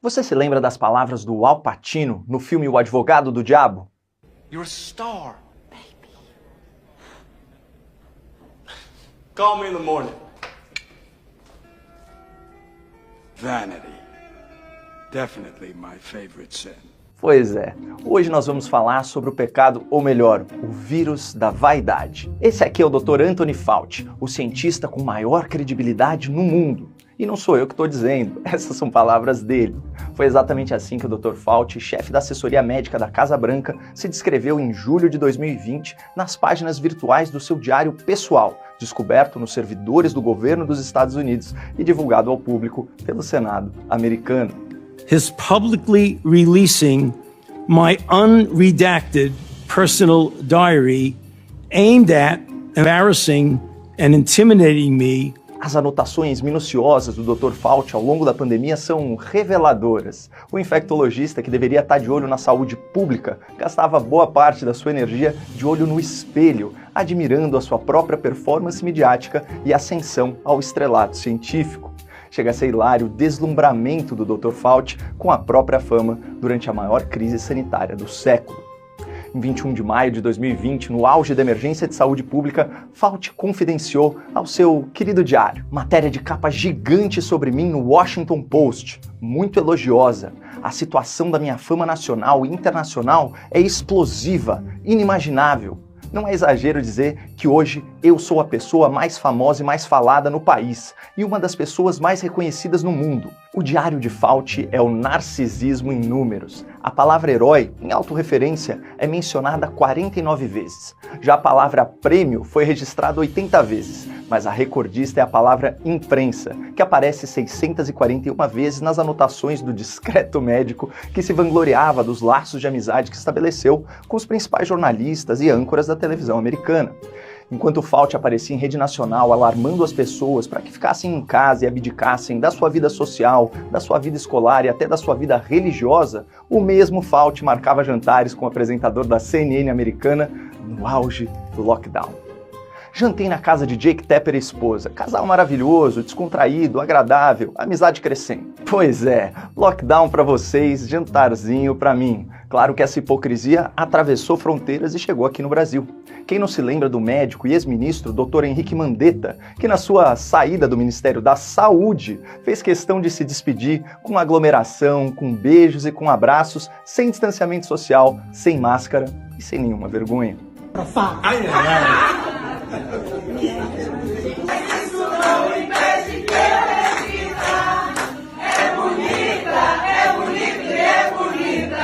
Você se lembra das palavras do Al Pacino no filme O Advogado do Diabo? You're a star, baby. Call me in the morning. Vanity. Definitely my favorite sin. Pois é, hoje nós vamos falar sobre o pecado, ou melhor, o vírus da vaidade. Esse aqui é o Dr. Anthony Fauci, o cientista com maior credibilidade no mundo. E não sou eu que estou dizendo, essas são palavras dele. Foi exatamente assim que o Dr. Fauci, chefe da assessoria médica da Casa Branca, se descreveu em julho de 2020 nas páginas virtuais do seu diário pessoal, descoberto nos servidores do governo dos Estados Unidos e divulgado ao público pelo Senado americano. His publicly releasing my unredacted personal diary aimed at embarrassing and intimidating me. As anotações minuciosas do Dr. Fauci ao longo da pandemia são reveladoras. O infectologista, que deveria estar de olho na saúde pública, gastava boa parte da sua energia de olho no espelho, admirando a sua própria performance midiática e ascensão ao estrelato científico. Chega a ser hilário o deslumbramento do Dr. Fauci com a própria fama durante a maior crise sanitária do século. Em 21 de maio de 2020, no auge da emergência de saúde pública, Fauci confidenciou ao seu querido diário matéria de capa gigante sobre mim no Washington Post, muito elogiosa. A situação da minha fama nacional e internacional é explosiva, inimaginável. Não é exagero dizer que hoje eu sou a pessoa mais famosa e mais falada no país e uma das pessoas mais reconhecidas no mundo. O diário de Fauci é o narcisismo em números. A palavra herói, em autorreferência, é mencionada 49 vezes. Já a palavra prêmio foi registrada 80 vezes, mas a recordista é a palavra imprensa, que aparece 641 vezes nas anotações do discreto médico que se vangloriava dos laços de amizade que estabeleceu com os principais jornalistas e âncoras da televisão americana. Enquanto Fauci aparecia em rede nacional alarmando as pessoas para que ficassem em casa e abdicassem da sua vida social, da sua vida escolar e até da sua vida religiosa, o mesmo Fauci marcava jantares com o apresentador da CNN americana no auge do lockdown. Jantei na casa de Jake Tapper e esposa, casal maravilhoso, descontraído, agradável, amizade crescendo. Pois é, lockdown pra vocês, jantarzinho pra mim. Claro que essa hipocrisia atravessou fronteiras e chegou aqui no Brasil. Quem não se lembra do médico e ex-ministro Dr. Henrique Mandetta, que na sua saída do Ministério da Saúde fez questão de se despedir com aglomeração, com beijos e com abraços, sem distanciamento social, sem máscara e sem nenhuma vergonha. Ai, ai, ai. Isso não impede que eu repita. É bonita, é bonita e é bonita.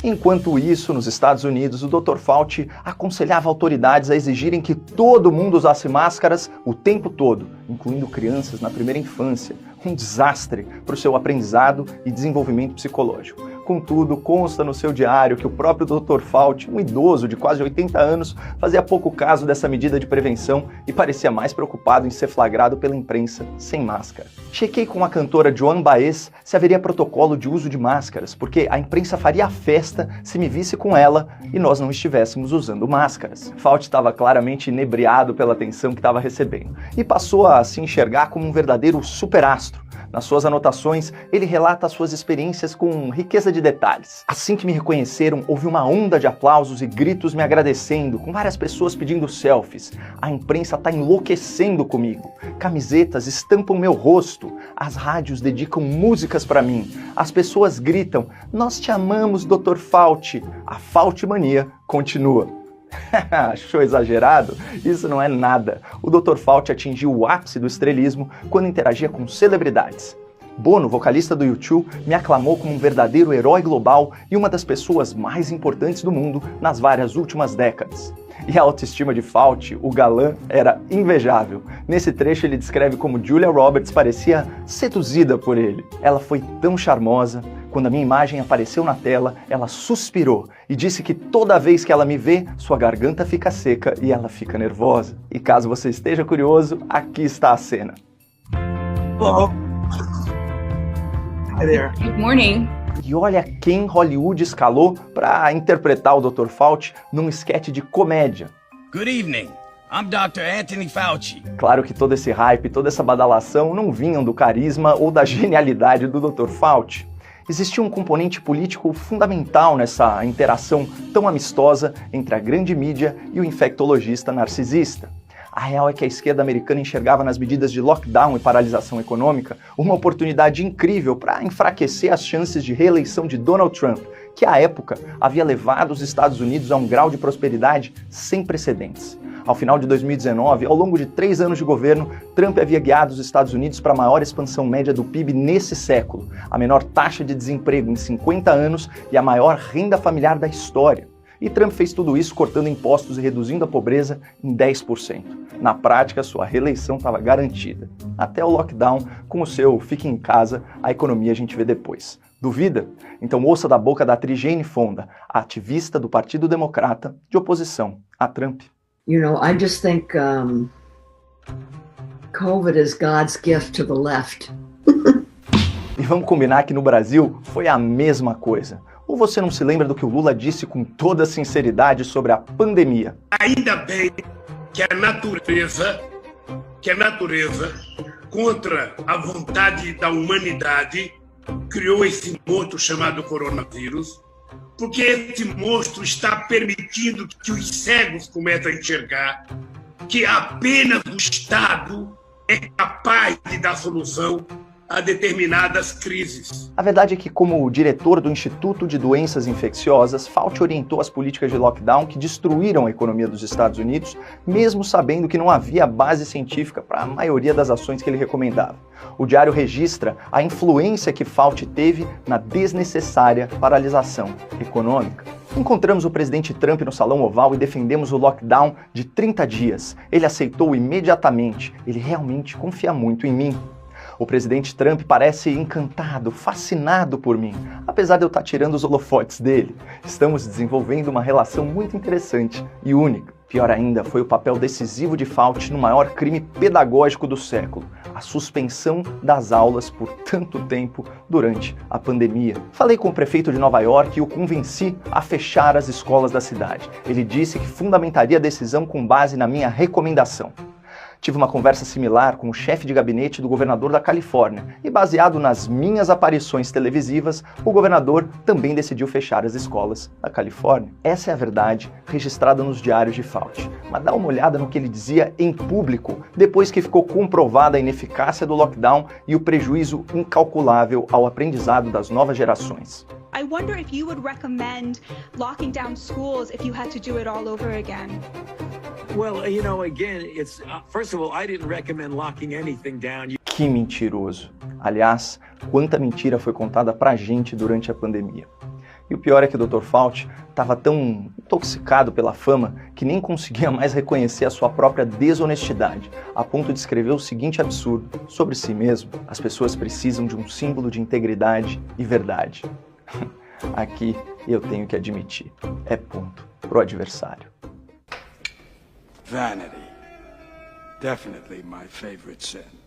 Enquanto isso, nos Estados Unidos, o Dr. Fauci aconselhava autoridades a exigirem que todo mundo usasse máscaras o tempo todo, incluindo crianças na primeira infância. Um desastre para o seu aprendizado e desenvolvimento psicológico. Contudo, consta no seu diário que o próprio Dr. Fauci, um idoso de quase 80 anos, fazia pouco caso dessa medida de prevenção e parecia mais preocupado em ser flagrado pela imprensa sem máscara. Chequei com a cantora Joan Baez se haveria protocolo de uso de máscaras, porque a imprensa faria a festa se me visse com ela e nós não estivéssemos usando máscaras. Fauci estava claramente inebriado pela atenção que estava recebendo e passou a se enxergar como um verdadeiro superastro. Nas suas anotações, ele relata suas experiências com riqueza de detalhes. Assim que me reconheceram, houve uma onda de aplausos e gritos me agradecendo, com várias pessoas pedindo selfies. A imprensa está enlouquecendo comigo. Camisetas estampam meu rosto. As rádios dedicam músicas para mim. As pessoas gritam, "Nós te amamos, Dr. Fauci." A Fauci mania continua. Achou exagerado? Isso não é nada. O Dr. Fauci atingiu o ápice do estrelismo quando interagia com celebridades. Bono, vocalista do U2, me aclamou como um verdadeiro herói global e uma das pessoas mais importantes do mundo nas várias últimas décadas. E a autoestima de Fauci, o galã, era invejável. Nesse trecho ele descreve como Julia Roberts parecia seduzida por ele. Ela foi tão charmosa. Quando a minha imagem apareceu na tela, ela suspirou e disse que toda vez que ela me vê, sua garganta fica seca e ela fica nervosa. E caso você esteja curioso, aqui está a cena. Hello. Hi there. Good morning. E olha quem Hollywood escalou para interpretar o Dr. Fauci num esquete de comédia. Good evening. I'm Dr. Anthony Fauci. Claro que todo esse hype, toda essa badalação não vinham do carisma ou da genialidade do Dr. Fauci. Existia um componente político fundamental nessa interação tão amistosa entre a grande mídia e o infectologista narcisista. A real é que a esquerda americana enxergava nas medidas de lockdown e paralisação econômica uma oportunidade incrível para enfraquecer as chances de reeleição de Donald Trump, que à época havia levado os Estados Unidos a um grau de prosperidade sem precedentes. Ao final de 2019, ao longo de 3 anos de governo, Trump havia guiado os Estados Unidos para a maior expansão média do PIB nesse século, a menor taxa de desemprego em 50 anos e a maior renda familiar da história. E Trump fez tudo isso cortando impostos e reduzindo a pobreza em 10%. Na prática, sua reeleição estava garantida. Até o lockdown, com o seu fique em casa, a economia a gente vê depois. Duvida? Então ouça da boca da atriz Jane Fonda, a ativista do Partido Democrata de oposição a Trump. You know, I just think COVID is God's gift to the left. E vamos combinar que no Brasil foi a mesma coisa. Ou você não se lembra do que o Lula disse com toda sinceridade sobre a pandemia? Ainda bem que a natureza, contra a vontade da humanidade, criou esse monstro chamado coronavírus, porque esse monstro está permitindo que os cegos comecem a enxergar que apenas o Estado é capaz de dar solução a determinadas crises. A verdade é que, como diretor do Instituto de Doenças Infecciosas, Fauci orientou as políticas de lockdown que destruíram a economia dos Estados Unidos, mesmo sabendo que não havia base científica para a maioria das ações que ele recomendava. O diário registra a influência que Fauci teve na desnecessária paralisação econômica. Encontramos o presidente Trump no Salão Oval e defendemos o lockdown de 30 dias. Ele aceitou imediatamente. Ele realmente confia muito em mim. O presidente Trump parece encantado, fascinado por mim, apesar de eu estar tirando os holofotes dele. Estamos desenvolvendo uma relação muito interessante e única. Pior ainda, foi o papel decisivo de Fauci no maior crime pedagógico do século, a suspensão das aulas por tanto tempo durante a pandemia. Falei com o prefeito de Nova York e o convenci a fechar as escolas da cidade. Ele disse que fundamentaria a decisão com base na minha recomendação. Tive uma conversa similar com o chefe de gabinete do governador da Califórnia e, baseado nas minhas aparições televisivas, o governador também decidiu fechar as escolas da Califórnia. Essa é a verdade registrada nos diários de Fauci. Mas dá uma olhada no que ele dizia em público, depois que ficou comprovada a ineficácia do lockdown e o prejuízo incalculável ao aprendizado das novas gerações. I wonder if you would recommend locking down schools if you had to do it all over again. Well, you know, again, it's first of all, I didn't recommend locking anything down. Que mentiroso. Aliás, quanta mentira foi contada pra gente durante a pandemia. E o pior é que o Dr. Fauci estava tão intoxicado pela fama que nem conseguia mais reconhecer a sua própria desonestidade, a ponto de escrever o seguinte absurdo sobre si mesmo: as pessoas precisam de um símbolo de integridade e verdade. Aqui eu tenho que admitir, é ponto pro adversário. Vanity. Definitely my favorite sin.